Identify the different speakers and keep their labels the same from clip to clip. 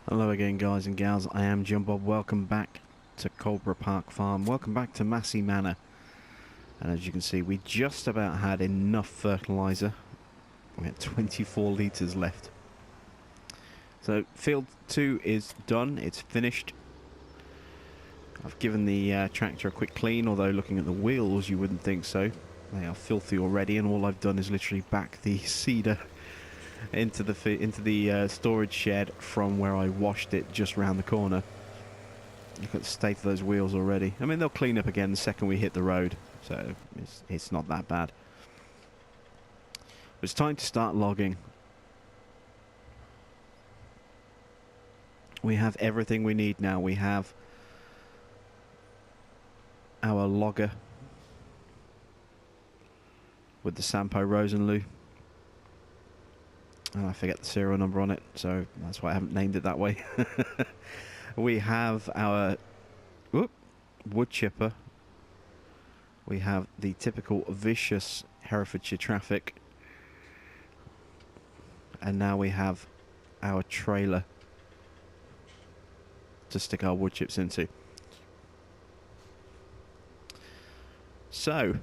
Speaker 1: Hello again, guys and gals. I am John Bob. Welcome back to Coldborough Park Farm. Welcome back to Massey Manor. And as you can see, we just about had enough fertiliser. We had 24 litres left. So field 2 is done. It's finished. I've given the tractor a quick clean, although looking at the wheels you wouldn't think so. They are filthy already, and all I've done is literally back the seeder into the storage shed from where I washed it just round the corner. Look at the state of those wheels already. I mean, they'll clean up again the second we hit the road, so it's not that bad. But it's time to start logging. We have everything we need now. We have our logger with the Sampo Rosenlu. And I forget the serial number on it, so that's why I haven't named it that way. We have our wood chipper. We have the typical vicious Herefordshire traffic. And now we have our trailer to stick our wood chips into. So,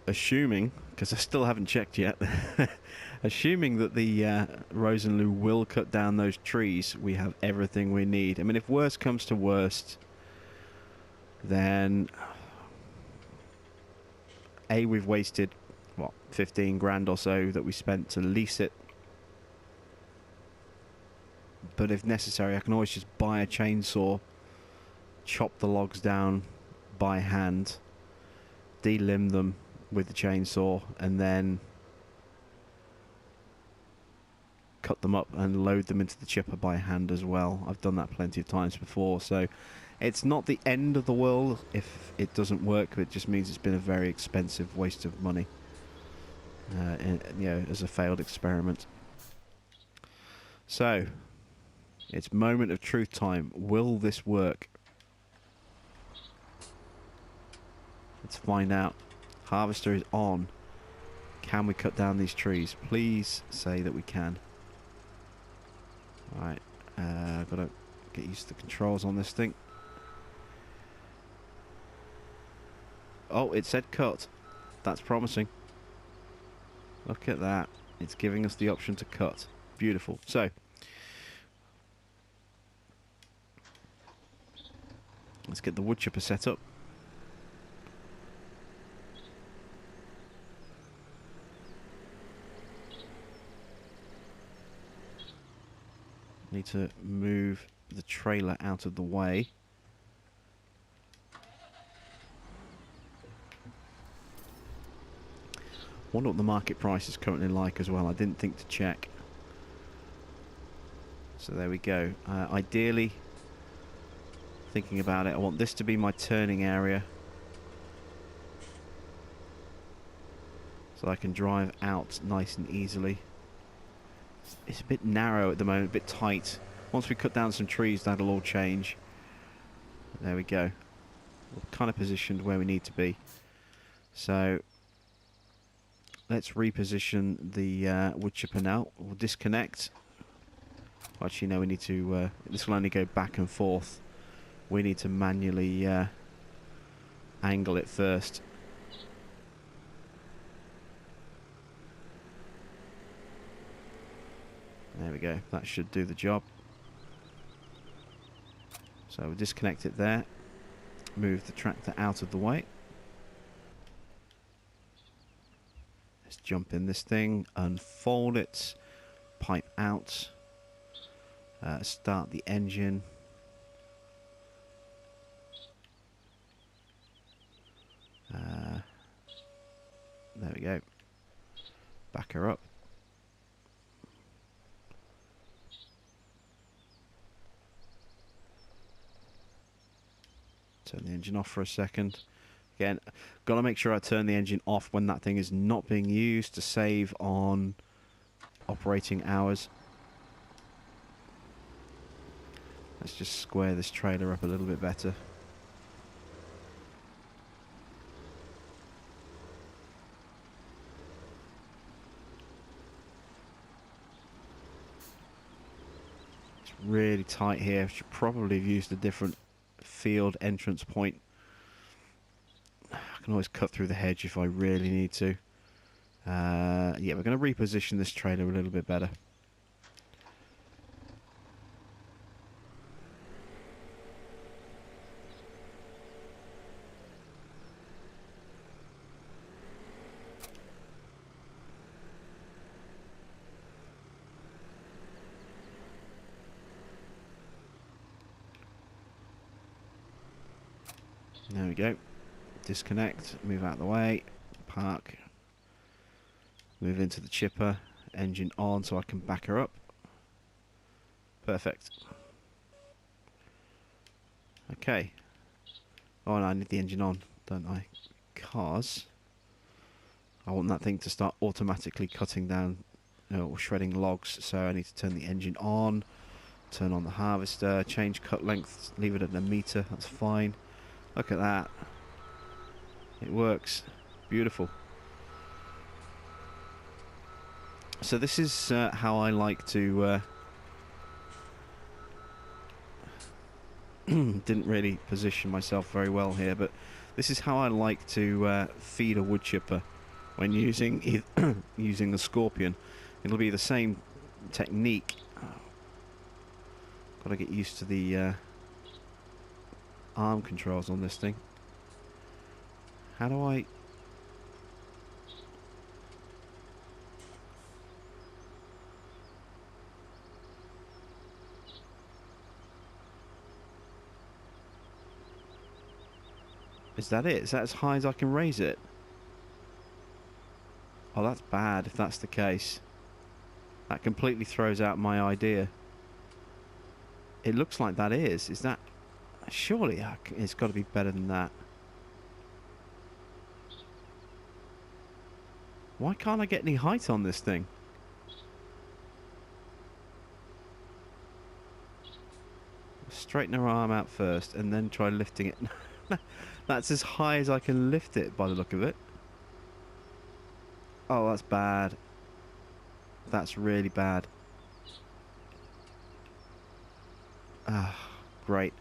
Speaker 1: assuming, because I still haven't checked yet, assuming that the Rosenlu will cut down those trees, we have everything we need. I mean, if worst comes to worst, then we've wasted, what, 15 grand or so that we spent to lease it. But if necessary, I can always just buy a chainsaw, chop the logs down by hand, delimb them with the chainsaw, and then cut them up and load them into the chipper by hand as well. I've done that plenty of times before, so it's not the end of the world if it doesn't work. It just means it's been a very expensive waste of money, as a failed experiment. So it's moment of truth time. Will this work? Let's find out. Harvester is on. Can we cut down these trees? Please say that we can. Right, I've got to get used to the controls on this thing. Oh, it said cut. That's promising. Look at that. It's giving us the option to cut. Beautiful. So, let's get the wood chipper set up. Need to move the trailer out of the way. Wonder what the market price is currently like as well. I didn't think to check. So there we go. Ideally, thinking about it, I want this to be my turning area, so I can drive out nice and easily. It's a bit narrow at the moment, a bit tight. Once we cut down some trees, that'll all change. There we go. We're kind of positioned where we need to be. So let's reposition the wood chipper now. We'll disconnect. Actually, no, we need to... this will only go back and forth. We need to manually angle it first. There we go. That should do the job. So we'll disconnect it there. Move the tractor out of the way. Let's jump in this thing, unfold it, pipe out, start the engine. There we go. Back her up. Turn the engine off for a second. Again, got to make sure I turn the engine off when that thing is not being used to save on operating hours. Let's just square this trailer up a little bit better. really tight here. Should probably have used a different field entrance point. I can always cut through the hedge if I really need to. Yeah, we're going to reposition this trailer a little bit better. There we go. Disconnect, move out of the way, park, move into the chipper, engine on so I can back her up. Perfect. Okay. Oh, and I need the engine on, don't I? Because I want that thing to start automatically cutting down, or shredding logs, so I need to turn the engine on, turn on the harvester, change cut length, leave it at a meter, that's fine. Look at that. It works. Beautiful. So this is how I like to... didn't really position myself very well here, but this is how I like to feed a wood chipper when using using the Scorpion. It'll be the same technique. Got to get used to the arm controls on this thing. How do I... Is that it? Is that as high as I can raise it? Oh, that's bad if that's the case. That completely throws out my idea. It looks like that is. Is that... Surely it's got to be better than that. Why can't I get any height on this thing? Straighten her arm out first and then try lifting it. That's as high as I can lift it by the look of it. Oh, that's bad. That's really bad. Ah, great.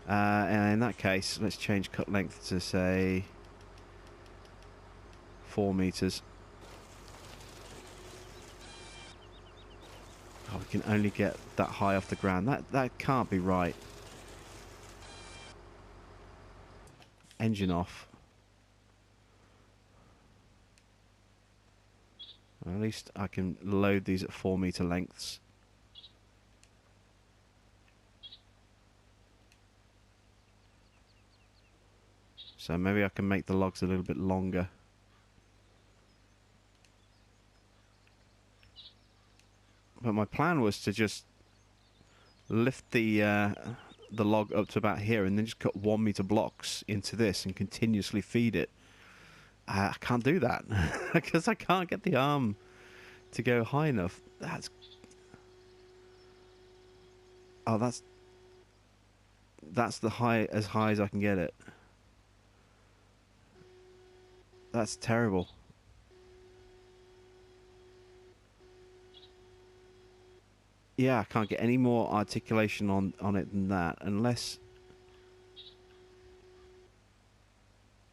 Speaker 1: And in that case, let's change cut length to, say, 4 meters. Oh, we can only get that high off the ground. That can't be right. Engine off. Well, at least I can load these at 4 meter lengths. So maybe I can make the logs a little bit longer. But my plan was to just lift the log up to about here and then just cut 1 meter blocks into this and continuously feed it. I can't do that because I can't get the arm to go high enough. That's the high as I can get it. That's terrible. Yeah, I can't get any more articulation on it than that, unless...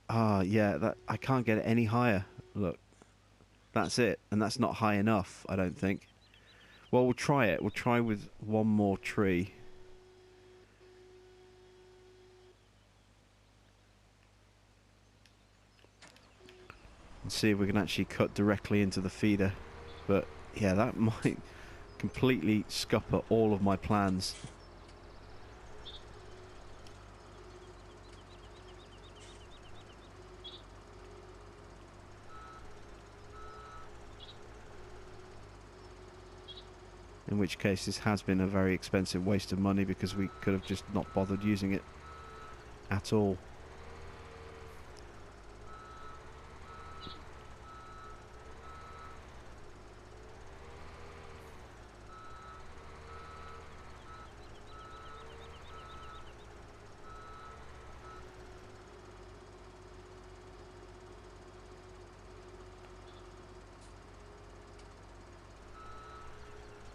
Speaker 1: yeah, that I can't get it any higher. Look, that's it, and that's not high enough, I don't think. Well, we'll try it. We'll try with one more tree. And see if we can actually cut directly into the feeder. But, yeah, that might completely scupper all of my plans. In which case this has been a very expensive waste of money because we could have just not bothered using it at all.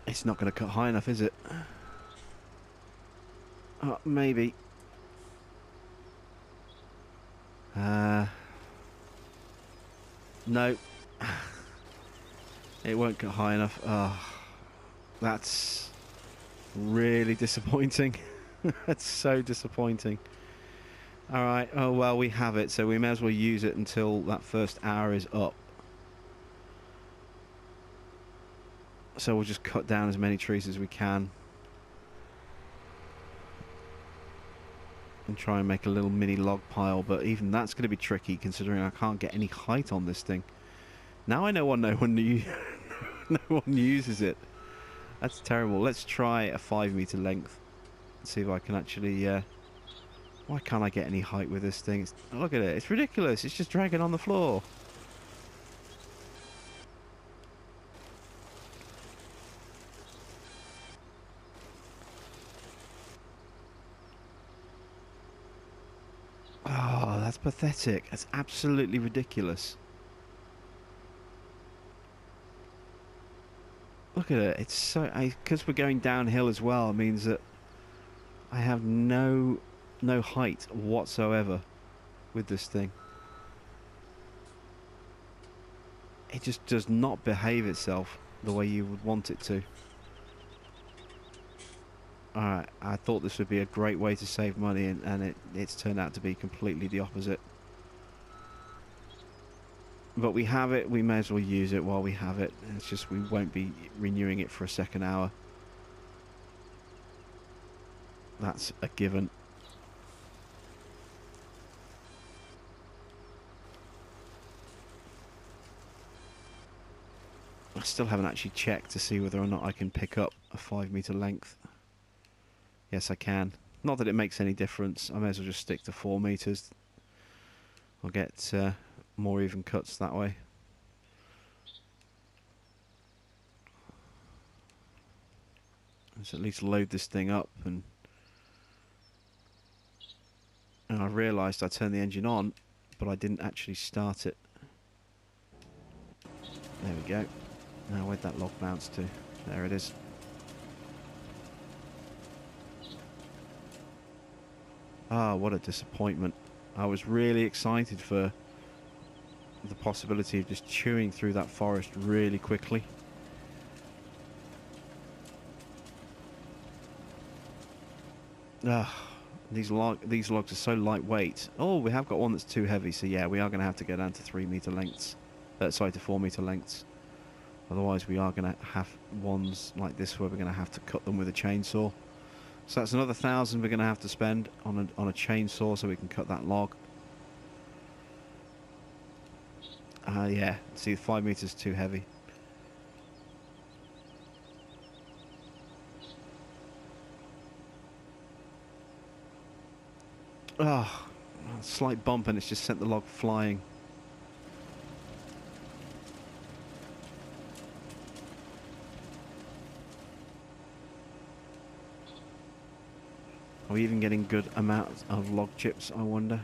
Speaker 1: It's not going to cut high enough, is it? Maybe. No. It won't get high enough. Oh, that's really disappointing. That's so disappointing. Alright, oh well, we have it, so we may as well use it until that first hour is up. So we'll just cut down as many trees as we can. And try and make a little mini log pile, but even that's going to be tricky considering I can't get any height on this thing. Now I know why no one no one uses it. That's terrible. Let's try a 5 meter length. See if I can actually... why can't I get any height with this thing? Look at it. It's ridiculous. It's just dragging on the floor. Oh, that's pathetic. That's absolutely ridiculous. Look at it. It's so... because we're going downhill as well, it means that I have no height whatsoever with this thing. It just does not behave itself the way you would want it to. Alright, I thought this would be a great way to save money, and it's turned out to be completely the opposite. But we have it, we may as well use it while we have it. It's just we won't be renewing it for a second hour. That's a given. I still haven't actually checked to see whether or not I can pick up a 5 meter length. Yes, I can. Not that it makes any difference. I may as well just stick to 4 meters. I'll get more even cuts that way. Let's at least load this thing up, and I realised I turned the engine on, but I didn't actually start it. There we go. Now where'd that log bounce to? There it is. Ah, what a disappointment. I was really excited for the possibility of just chewing through that forest really quickly. Ah, these logs are so lightweight. Oh, we have got one that's too heavy, so yeah, we are going to have to go down to 3 meter lengths. Sorry, to 4 meter lengths. Otherwise, we are going to have ones like this where we're going to have to cut them with a chainsaw. So that's another 1,000 we're going to have to spend on a chainsaw so we can cut that log. Yeah, see, 5 meters too heavy. Oh, a slight bump and it's just sent the log flying. Are we even getting good amounts of log chips, I wonder?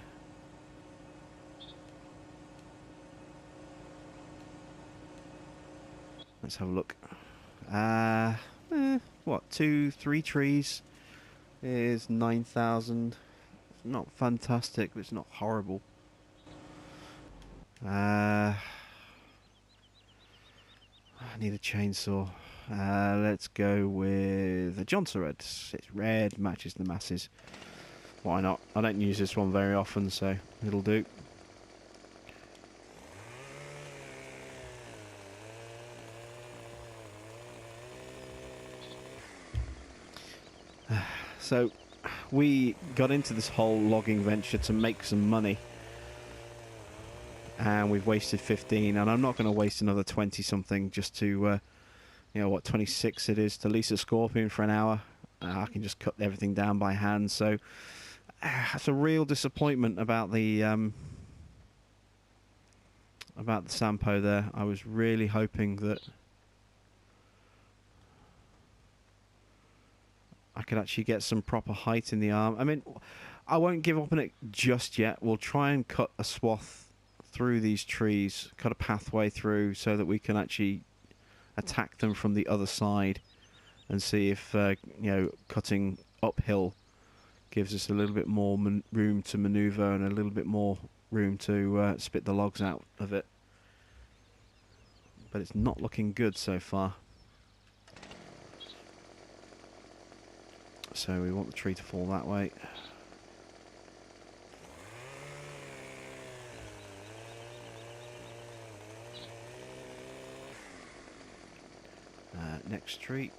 Speaker 1: Let's have a look. What, 2-3 trees is 9,000. Not fantastic, but it's not horrible. I need a chainsaw. Let's go with a Johnson Red. It's red, matches the masses. Why not? I don't use this one very often, so it'll do. So we got into this whole logging venture to make some money, and we've wasted 15, and I'm not going to waste another 20 something just to you know what, 26 it is to lease a Scorpion for an hour. I can just cut everything down by hand, so that's a real disappointment about the Sampo there. I was really hoping that I could actually get some proper height in the arm. I mean, I won't give up on it just yet. We'll try and cut a swath through these trees, cut a pathway through so that we can actually attack them from the other side and see if, you know, cutting uphill Gives us a little bit more room to manoeuvre and a little bit more room to spit the logs out of it. But it's not looking good so far. So we want the tree to fall that way. Next tree.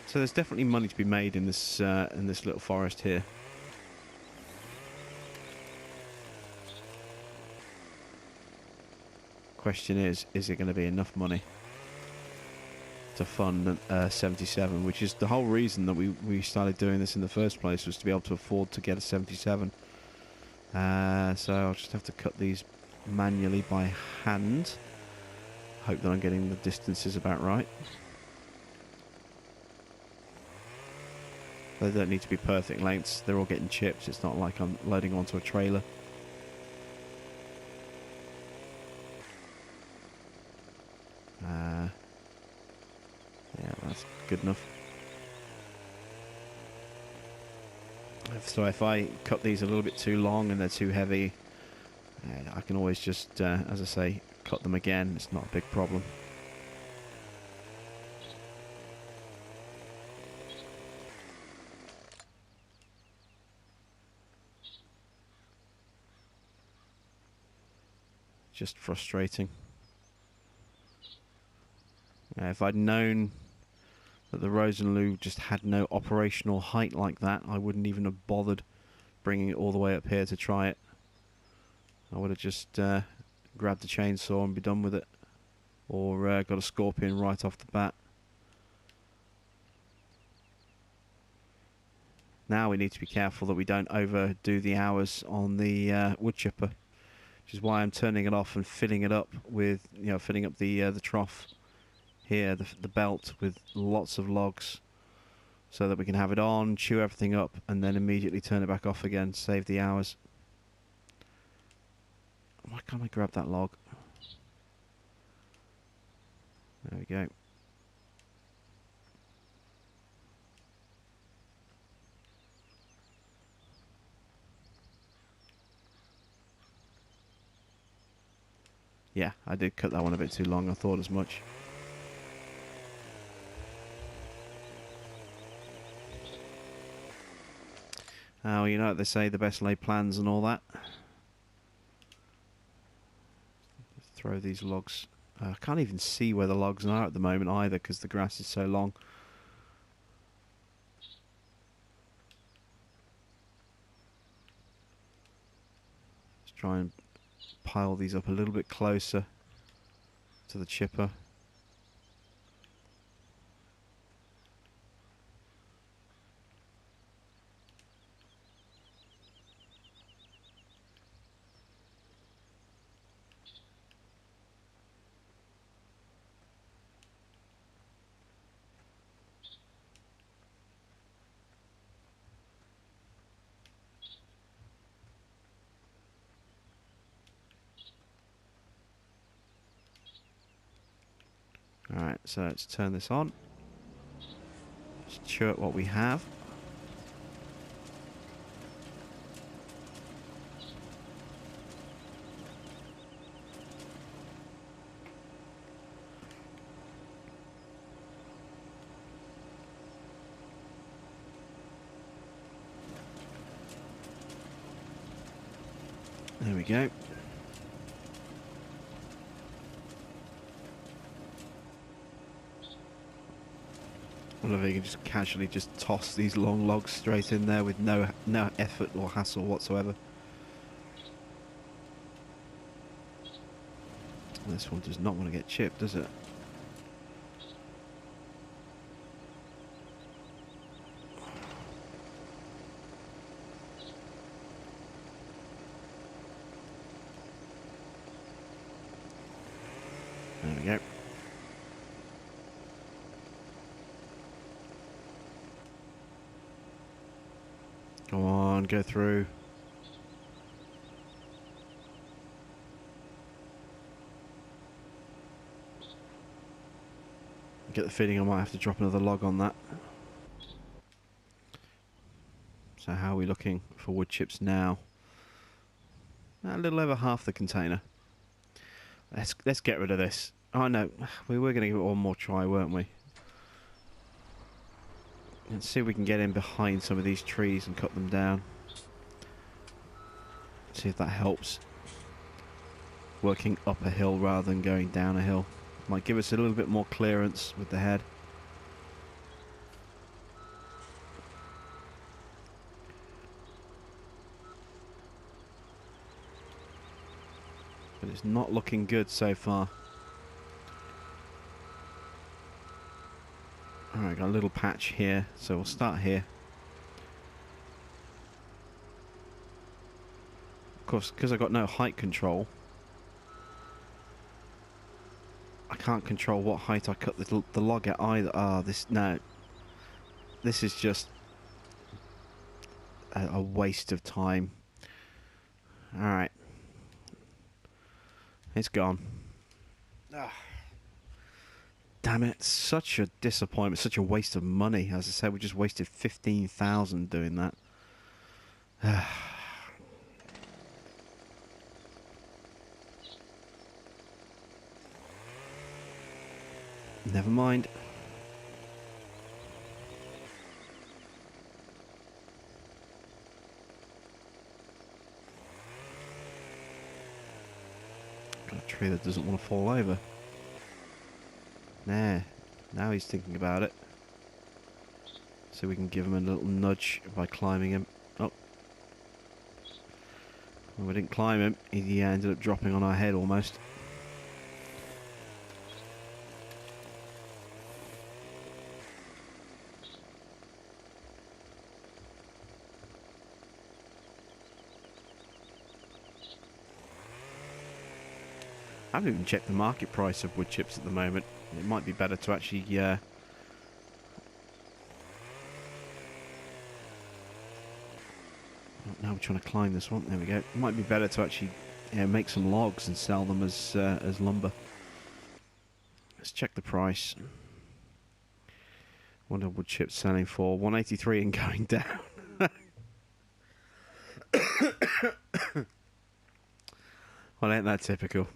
Speaker 1: So there's definitely money to be made in this little forest here. Question is it going to be enough money to fund 77, which is the whole reason that we started doing this in the first place, was to be able to afford to get a 77. So I'll just have to cut these manually by hand. Hope that I'm getting the distances about right. They don't need to be perfect lengths. They're all getting chipped. It's not like I'm loading onto a trailer. Yeah, that's good enough. So if I cut these a little bit too long and they're too heavy, I can always just, as I say, cut them again. It's not a big problem. Just frustrating. If I'd known that the Rosenloo just had no operational height like that, I wouldn't even have bothered bringing it all the way up here to try it. I would have just grabbed the chainsaw and be done with it, or got a scorpion right off the bat. Now we need to be careful that we don't overdo the hours on the wood chipper, which is why I'm turning it off and filling it up with, filling up the trough here, the belt, with lots of logs, so that we can have it on, chew everything up, and then immediately turn it back off again, save the hours. Why can't I grab that log? There we go. Yeah, I did cut that one a bit too long. I thought as much. Oh, you know what they say, the best laid plans and all that. Throw these logs. I can't even see where the logs are at the moment either, because the grass is so long. Let's try and pile these up a little bit closer to the chipper. Alright, so let's turn this on. Let's chew at what we have. There we go. I love how you can just casually just toss these long logs straight in there with no effort or hassle whatsoever. This one does not want to get chipped, does it? There we go. Go on, go through. get the feeling I might have to drop another log on that. So how are we looking for wood chips now? A little over half the container. Let's get rid of this. Oh no, we were going to give it one more try, weren't we? Let's see if we can get in behind some of these trees and cut them down. See if that helps. Working up a hill rather than going down a hill. Might give us a little bit more clearance with the head. But it's not looking good so far. Alright, got a little patch here, so we'll start here. Of course, because I've got no height control, I can't control what height I cut the log at either. Ah, no. This is just a waste of time. Alright. It's gone. Ah. Damn it, such a disappointment, such a waste of money. As I said, we just wasted 15,000 doing that. Never mind. Got a tree that doesn't want to fall over. Nah, now he's thinking about it. So we can give him a little nudge by climbing him. Oh. Well, we didn't climb him. He ended up dropping on our head almost. I haven't even checked the market price of wood chips at the moment. It might be better to actually now we're trying to climb this one. There we go. It might be better to actually make some logs and sell them as lumber. Let's check the price. What are wood chips selling for? 183 and going down. Well, ain't that typical?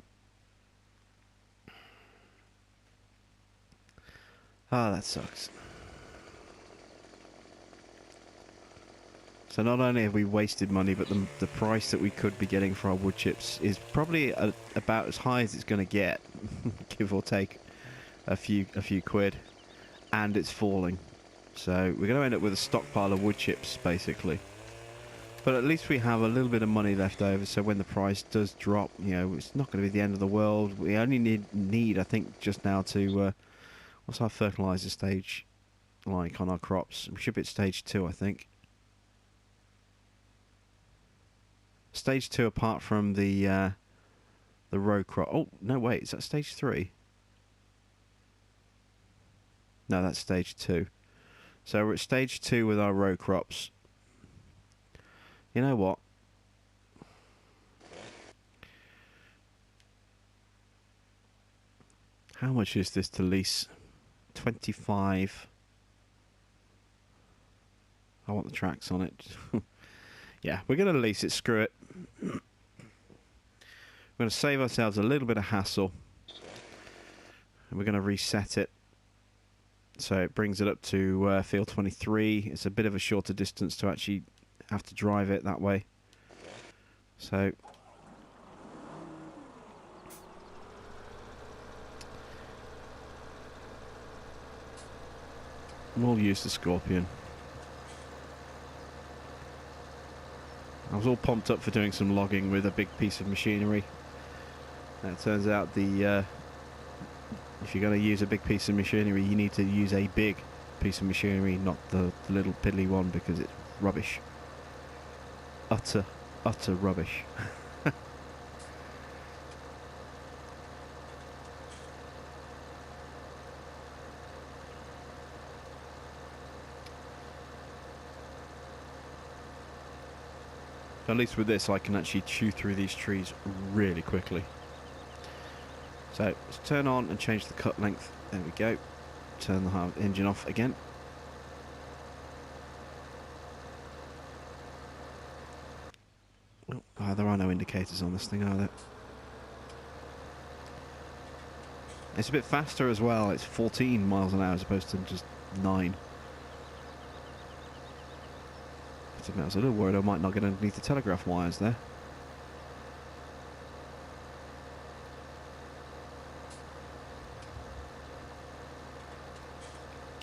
Speaker 1: Ah, that sucks. So not only have we wasted money, but the price that we could be getting for our wood chips is probably about as high as it's going to get, give or take a few quid, and it's falling. So we're going to end up with a stockpile of wood chips, basically. But at least we have a little bit of money left over, so when the price does drop, it's not going to be the end of the world. We only need I think, just now to... what's our fertilizer stage like on our crops? We should be at stage 2, I think. Stage 2 apart from the row crop. Oh, no, wait, is that stage 3? No, that's stage 2. So we're at stage 2 with our row crops. You know what? How much is this to lease? 25. I want the tracks on it. Yeah, we're going to lease it, screw it. We're going to save ourselves a little bit of hassle. And we're going to reset it. So it brings it up to field 23. It's a bit of a shorter distance to actually have to drive it that way. So... we'll use the Scorpion. I was all pumped up for doing some logging with a big piece of machinery. And it turns out if you're going to use a big piece of machinery, you need to use a big piece of machinery, not the little piddly one, because it's rubbish. Utter rubbish. At least with this I can actually chew through these trees really quickly. So let's turn on and change the cut length. There we go. turn the engine off again. Oh, there are no indicators on this thing, are there? It's a bit faster as well. It's 14 miles an hour as opposed to just 9. I was a little worried I might not get underneath the telegraph wires there.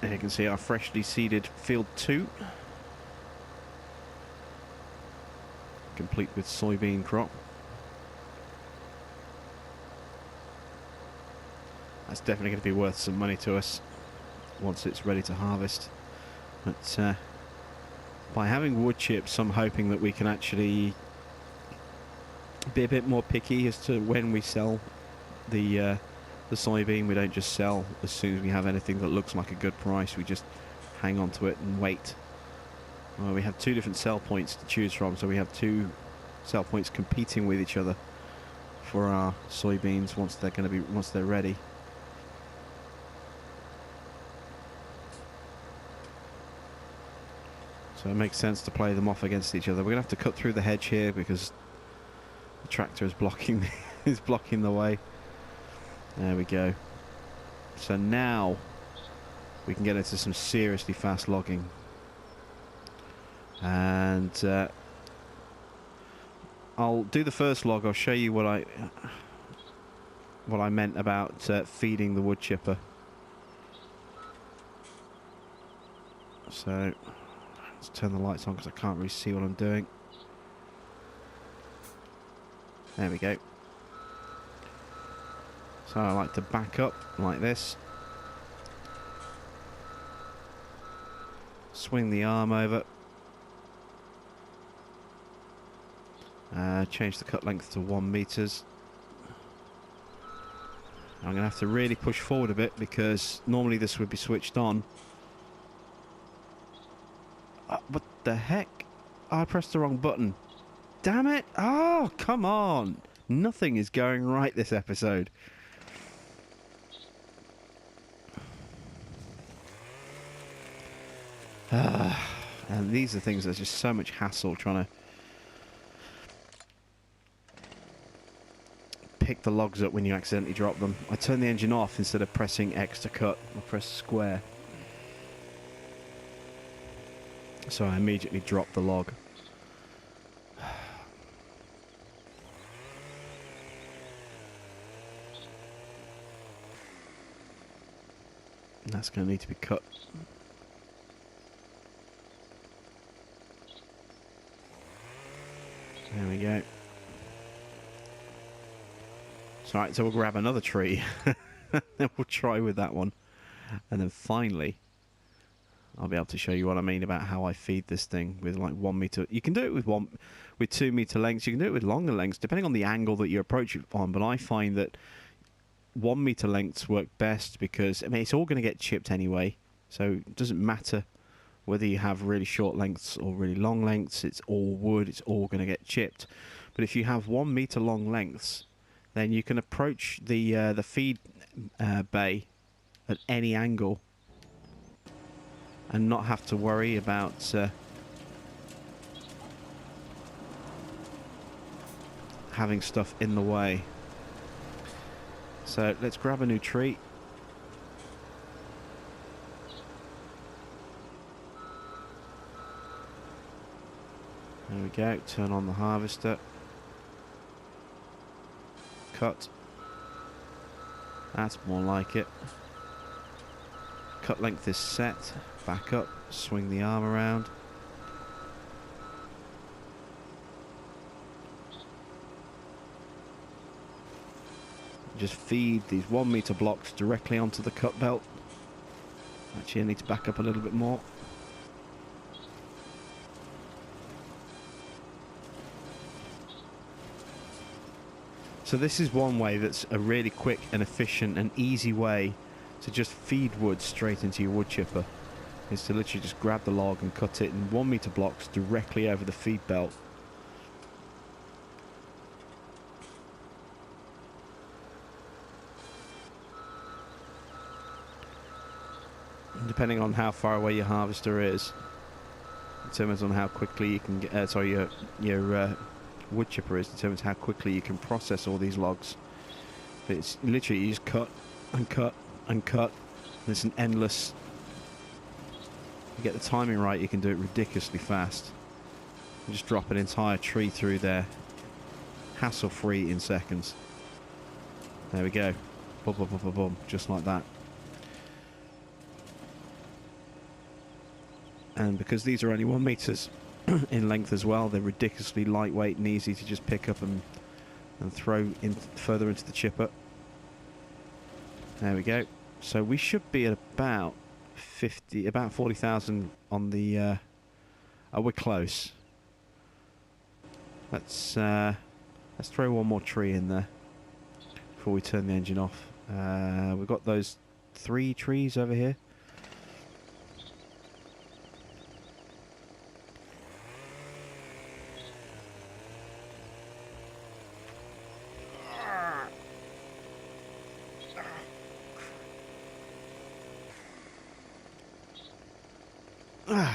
Speaker 1: And you can see our freshly seeded field 2. Complete with soybean crop. That's definitely going to be worth some money to us once it's ready to harvest. But by having wood chips, I'm hoping that we can actually be a bit more picky as to when we sell the soybean. We don't just sell as soon as we have anything that looks like a good price. We just hang on to it and wait. Well, we have 2 different sell points to choose from, so we have 2 sell points competing with each other for our soybeans once they're ready. So it makes sense to play them off against each other. We're going to have to cut through the hedge here because the tractor is blocking the way. There we go. So now we can get into some seriously fast logging. And I'll do the first log. I'll show you what I meant about feeding the wood chipper. So let's turn the lights on because I can't really see what I'm doing. There we go. So I like to back up like this. Swing the arm over. Change the cut length to 1 meters. I'm going to have to really push forward a bit because normally this would be switched on. What the heck? Oh, I pressed the wrong button. Damn it! Oh, come on! Nothing is going right this episode. And these are things that's just so much hassle trying to pick the logs up when you accidentally drop them. I turn the engine off instead of pressing X to cut. I press square. So I immediately drop the log. And that's going to need to be cut. There we go. So, right, so we'll grab another tree. Then we'll try with that one. And then finally, I'll be able to show you what I mean about how I feed this thing with like 1 meter. You can do it with 2 meter lengths. You can do it with longer lengths, depending on the angle that you approach it on. But I find that 1 meter lengths work best because, I mean, it's all going to get chipped anyway. So it doesn't matter whether you have really short lengths or really long lengths. It's all wood. It's all going to get chipped. But if you have 1 meter long lengths, then you can approach the feed bay at any angle and not have to worry about having stuff in the way. So let's grab a new tree. There we go. Turn on the harvester. Cut. That's more like it. Cut length is set. Back up. Swing the arm around. Just feed these 1 meter blocks directly onto the cut belt. Actually, I need to back up a little bit more. So this is one way that's a really quick and efficient and easy way to just feed wood straight into your wood chipper, is to literally just grab the log and cut it in 1 meter blocks directly over the feed belt. depending on how far away your harvester is, determines on how quickly you can get, your wood chipper is, determines how quickly you can process all these logs. It's literally, you just cut and cut and cut. And it's an endless, you get the timing right, you can do it ridiculously fast. You just drop an entire tree through there, hassle-free in seconds. There we go. Boom, boom, boom, boom, boom, just like that. And because these are only 1 meters in length as well, they're ridiculously lightweight and easy to just pick up and throw in further into the chipper. There we go. So we should be at about 40,000 on the. Oh, we're close. Let's throw one more tree in there before we turn the engine off. We've got those 3 trees over here.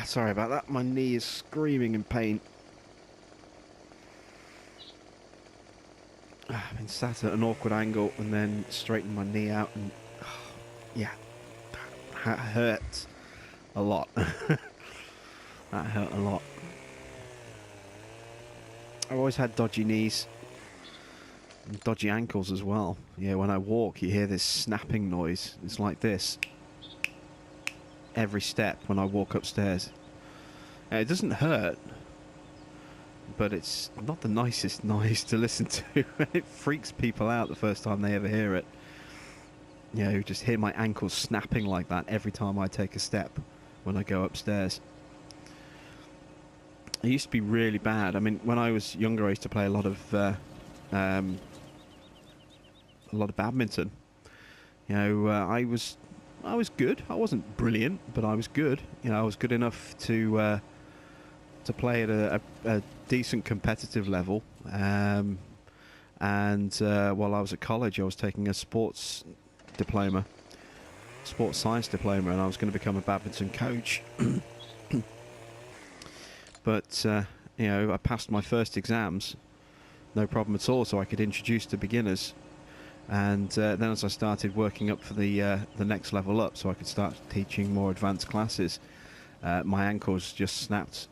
Speaker 1: Sorry about that. My knee is screaming in pain. I've been sat at an awkward angle and then straightened my knee out, and yeah, that hurt a lot. That hurt a lot. I've always had dodgy knees and dodgy ankles as well. Yeah, when I walk, you hear this snapping noise. It's like this every step when I walk upstairs. It doesn't hurt, but it's not the nicest noise to listen to. It freaks people out the first time they ever hear it. You know, you just hear my ankles snapping like that every time I take a step when I go upstairs. It used to be really bad. I mean, when I was younger, I used to play a lot of badminton. You know, I was good. I wasn't brilliant, but I was good. You know, I was good enough to play at a decent competitive level. And while I was at college, I was taking a sports science diploma, and I was going to become a badminton coach. But you know, I passed my first exams, no problem at all, so I could introduce to beginners. And then as I started working up for the next level up, so I could start teaching more advanced classes, my ankles just snapped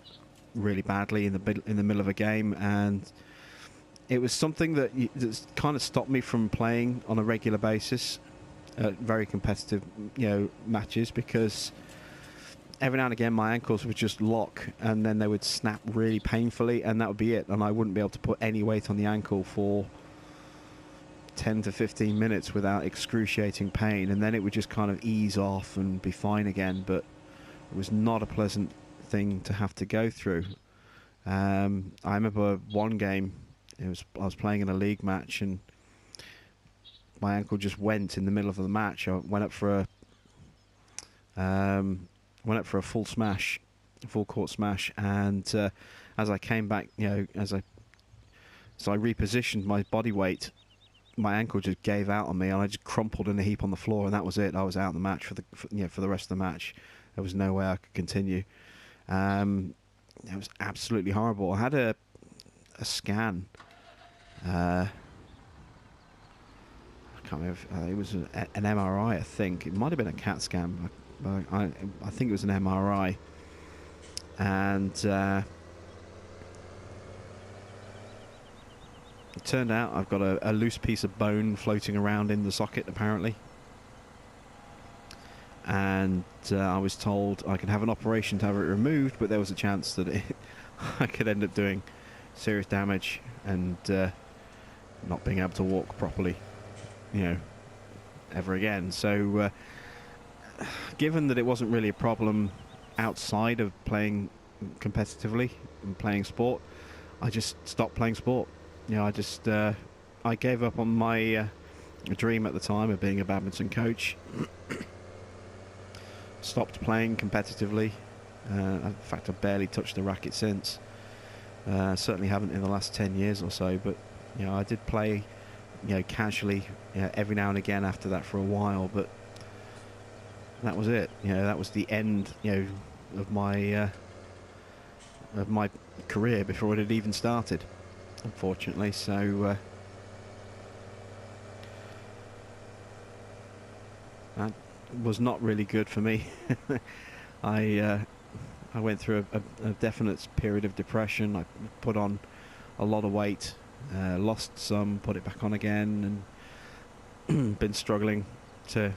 Speaker 1: really badly in the middle of a game, and it was something that kind of stopped me from playing on a regular basis at very competitive, you know, matches, because every now and again my ankles would just lock and then they would snap really painfully, and that would be it, and I wouldn't be able to put any weight on the ankle for 10 to 15 minutes without excruciating pain, and then it would just kind of ease off and be fine again. But it was not a pleasant thing to have to go through. I remember one game, I was playing in a league match, and my ankle just went in the middle of the match. I went up for a full court smash, and as I came back, you know, so I repositioned my body weight, my ankle just gave out on me, and I just crumpled in a heap on the floor, and that was it. I was out of the match for the rest of the match. There was no way I could continue. It was absolutely horrible. I had a scan. I can't remember. It was an MRI, I think. It might have been a CAT scan. I think it was an MRI. And it turned out I've got a loose piece of bone floating around in the socket, apparently. And I was told I could have an operation to have it removed, but there was a chance that I could end up doing serious damage and not being able to walk properly, you know, ever again. So given that it wasn't really a problem outside of playing competitively and playing sport, I just stopped playing sport. You know, I gave up on my dream at the time of being a badminton coach. Stopped playing competitively. In fact, I've barely touched the racket since. Certainly haven't in the last 10 years or so, but you know, I did play, you know, casually, you know, every now and again after that for a while, but that was it. You know, that was the end, you know, of my career before it had even started, unfortunately. So that was not really good for me. I I went through a definite period of depression. I put on a lot of weight, lost some, put it back on again, and been struggling to.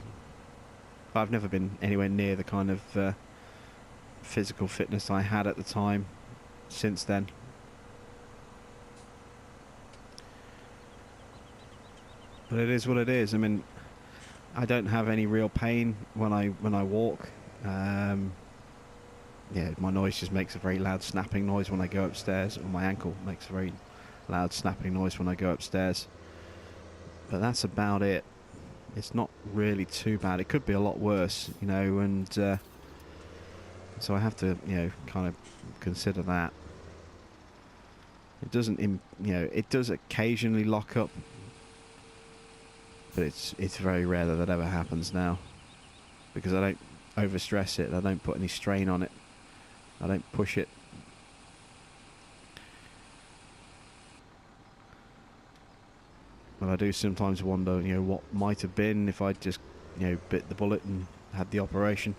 Speaker 1: I've never been anywhere near the kind of physical fitness I had at the time since then. But it is what it is. I mean, I don't have any real pain when I walk. Yeah, my noise just makes a very loud snapping noise when I go upstairs, or my ankle makes a very loud snapping noise when I go upstairs. But that's about it. It's not really too bad. It could be a lot worse, you know, and so I have to, you know, kind of consider that. It doesn't, you know, it does occasionally lock up, but it's very rare that that ever happens now, because I don't overstress it. I don't put any strain on it. I don't push it. But I do sometimes wonder, you know, what might have been if I'd just, you know, bit the bullet and had the operation.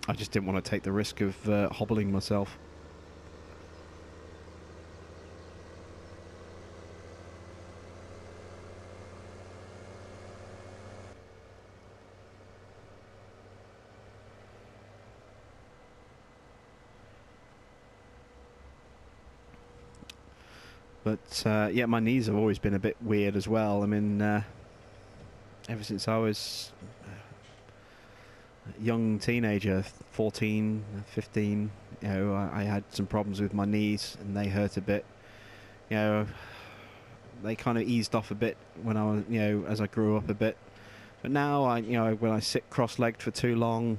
Speaker 1: I just didn't want to take the risk of hobbling myself. But yeah, my knees have always been a bit weird as well. I mean, ever since I was a young teenager, 14, 15, you know, I had some problems with my knees and they hurt a bit. You know, they kind of eased off a bit when I was, you know, as I grew up a bit. But now, you know, when I sit cross-legged for too long,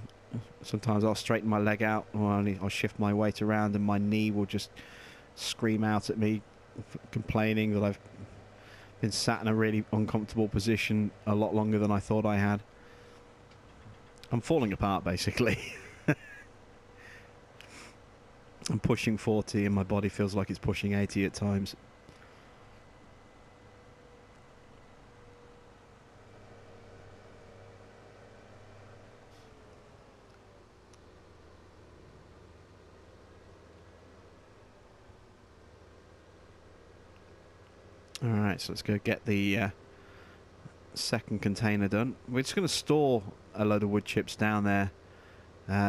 Speaker 1: sometimes I'll straighten my leg out, or I'll shift my weight around, and my knee will just scream out at me, complaining that I've been sat in a really uncomfortable position a lot longer than I thought I had. I'm falling apart, basically. I'm pushing 40 and my body feels like it's pushing 80 at times. Alright, so let's go get the second container done. We're just going to store a load of wood chips down there.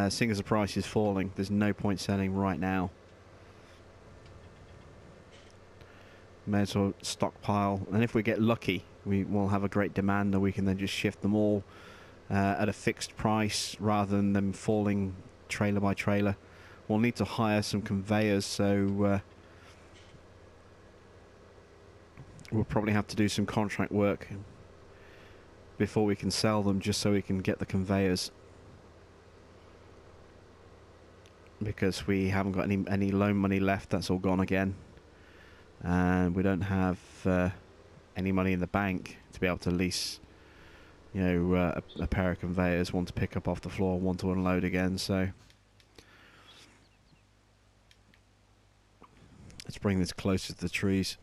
Speaker 1: Seeing as the price is falling, there's no point selling right now. May as well stockpile, and if we get lucky, we will have a great demand, and we can then just shift them all at a fixed price rather than them falling trailer by trailer. We'll need to hire some conveyors, so we'll probably have to do some contract work before we can sell them, just so we can get the conveyors, because we haven't got any loan money left. That's all gone again, and we don't have any money in the bank to be able to lease, you know, a pair of conveyors, one to pick up off the floor, one to unload again. So let's bring this closer to the trees.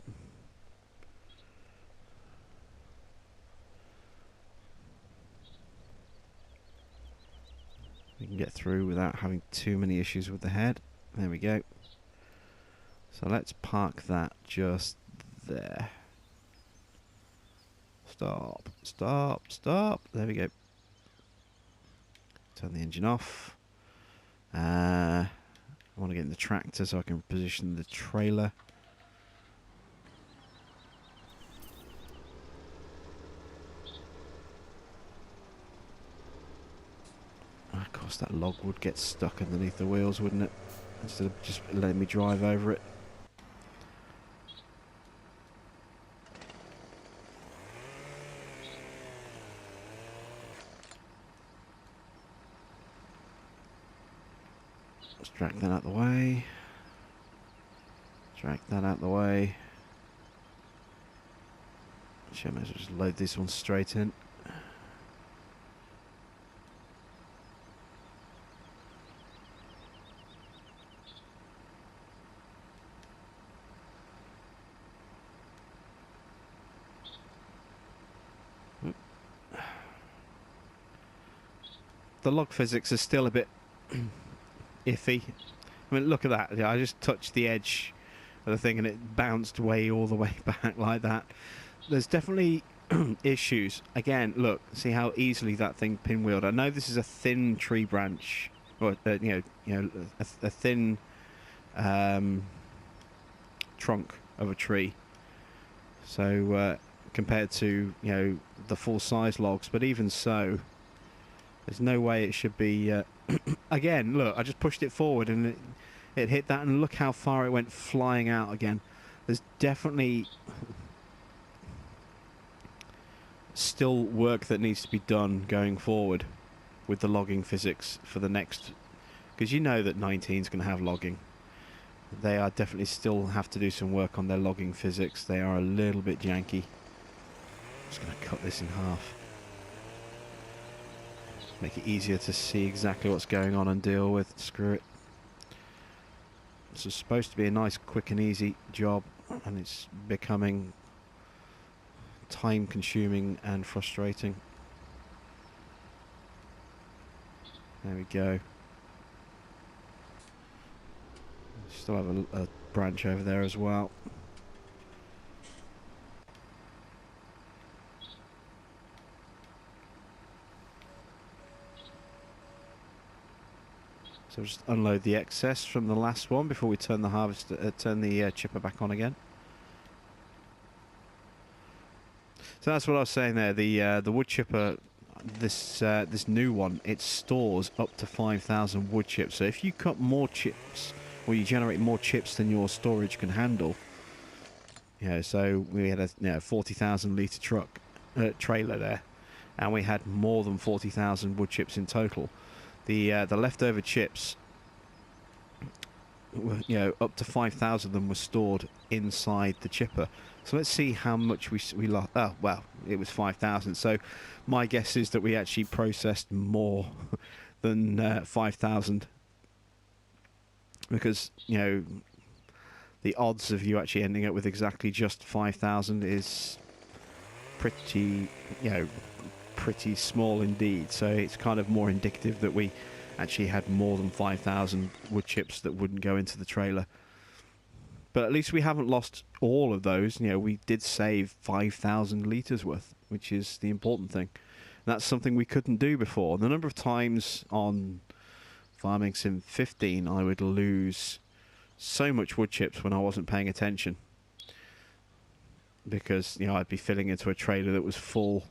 Speaker 1: We can get through without having too many issues with the head. There we go. So let's park that just there. Stop, stop, stop. There we go. Turn the engine off. I want to get in the tractor so I can position the trailer. Of course, that log would get stuck underneath the wheels, wouldn't it? Instead of just letting me drive over it. Let's drag that out the way. Drag that out the way. Actually, I might as well just load this one straight in. The log physics is still a bit iffy. I mean, look at that. Yeah, I just touched the edge of the thing and it bounced way all the way back like that. There's definitely issues. Again, look, see how easily that thing pinwheeled. I know this is a thin tree branch, or a thin trunk of a tree. So compared to the full size logs, but even so, there's no way it should be. Again, look, I just pushed it forward and it hit that, and look how far it went flying out again. There's definitely still work that needs to be done going forward with the logging physics for the next, because you know that 19 is going to have logging. They are definitely still have to do some work on their logging physics. They are a little bit janky. I'm just going to cut this in half. Make it easier to see exactly what's going on and deal with. Screw it. This is supposed to be a nice, quick and easy job, and it's becoming time consuming and frustrating. There we go. Still have a branch over there as well. So just unload the excess from the last one before we turn the chipper back on again. So that's what I was saying there. The wood chipper, this new one, it stores up to 5,000 wood chips. So if you cut more chips, or you generate more chips than your storage can handle, so we had a 40,000 litre truck trailer there, and we had more than 40,000 wood chips in total. The leftover chips, up to 5,000 of them were stored inside the chipper. So let's see how much we lost. Oh, well, it was 5,000. So my guess is that we actually processed more than 5,000. Because, the odds of you actually ending up with exactly just 5,000 is pretty, pretty small indeed. So it's kind of more indicative that we actually had more than 5,000 wood chips that wouldn't go into the trailer. But at least we haven't lost all of those. We did save 5,000 litres worth, which is the important thing. And that's something we couldn't do before. The number of times on Farming Sim 15 I would lose so much wood chips when I wasn't paying attention, because I'd be filling into a trailer that was full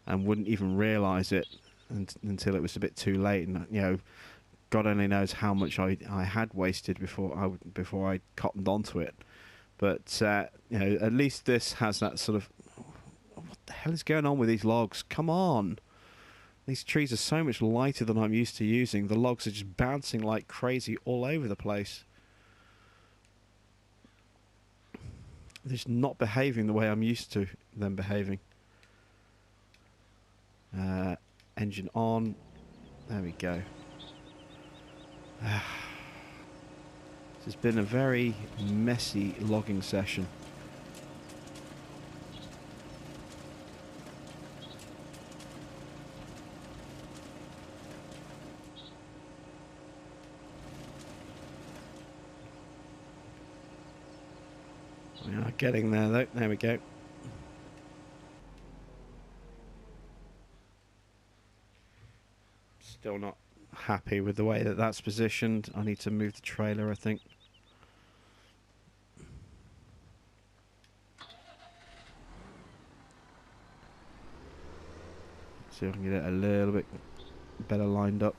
Speaker 1: and wouldn't even realise it until it was a bit too late. And God only knows how much I had wasted before I cottoned onto it. But at least this has that sort of, what the hell is going on with these logs? Come on! These trees are so much lighter than I'm used to using. The logs are just bouncing like crazy all over the place. They're just not behaving the way I'm used to them behaving. Engine on. There we go. This has been a very messy logging session. We are getting there though. There we go. Still not happy with the way that that's positioned. I need to move the trailer, I think. See if I can get it a little bit better lined up.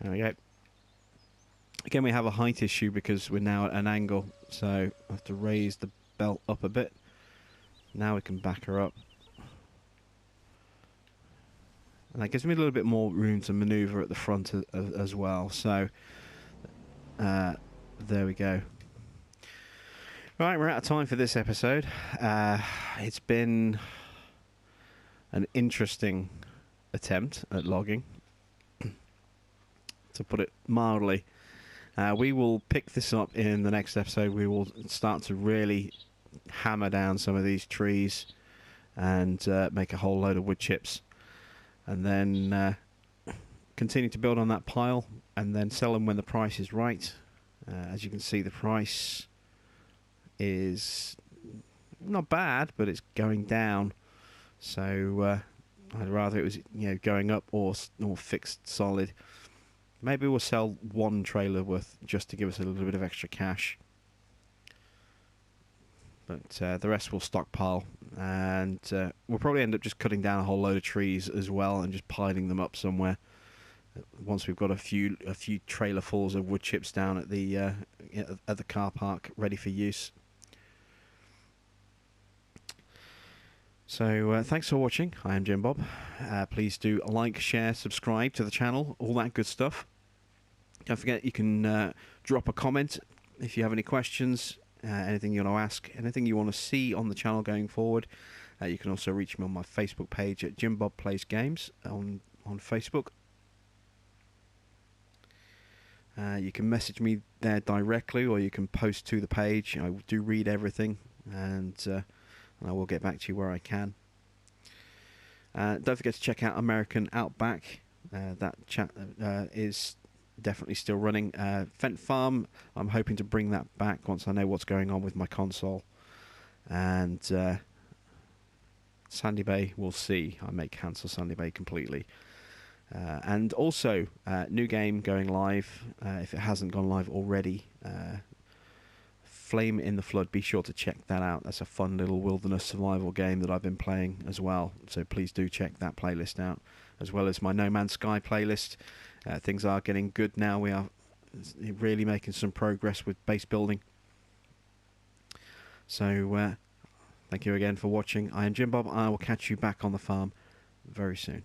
Speaker 1: There we go. Again, we have a height issue because we're now at an angle, so I have to raise the belt up a bit. Now we can back her up. And that gives me a little bit more room to manoeuvre at the front as well. So, there we go. Right, we're out of time for this episode. It's been an interesting attempt at logging, to put it mildly. We will pick this up in the next episode. We will start to really hammer down some of these trees and make a whole load of wood chips, and then continue to build on that pile and then sell them when the price is right. As you can see, the price is not bad, but it's going down. So I'd rather it was, going up or fixed solid. Maybe we'll sell one trailer worth just to give us a little bit of extra cash. But the rest will stockpile, and we'll probably end up just cutting down a whole load of trees as well and just piling them up somewhere. Once we've got a few trailer fulls of wood chips down at the car park ready for use. So thanks for watching. I am Jim Bob. Please do like, share, subscribe to the channel, all that good stuff. Don't forget you can drop a comment if you have any questions, anything you want to ask, anything you want to see on the channel going forward. You can also reach me on my Facebook page at Jim Bob Plays Games on Facebook. You can message me there directly, or you can post to the page. I do read everything, and I will get back to you where I can. Don't forget to check out American Outback. That chat is definitely still running. Fent Farm, I'm hoping to bring that back once I know what's going on with my console. And Sandy Bay, we'll see. I may cancel Sandy Bay completely. And also, new game going live, if it hasn't gone live already. Flame in the Flood, be sure to check that out. That's a fun little wilderness survival game that I've been playing as well, so please do check that playlist out, as well as my No Man's Sky playlist. Things are getting good now. We are really making some progress with base building. So thank you again for watching. I am Jim Bob. I will catch you back on the farm very soon.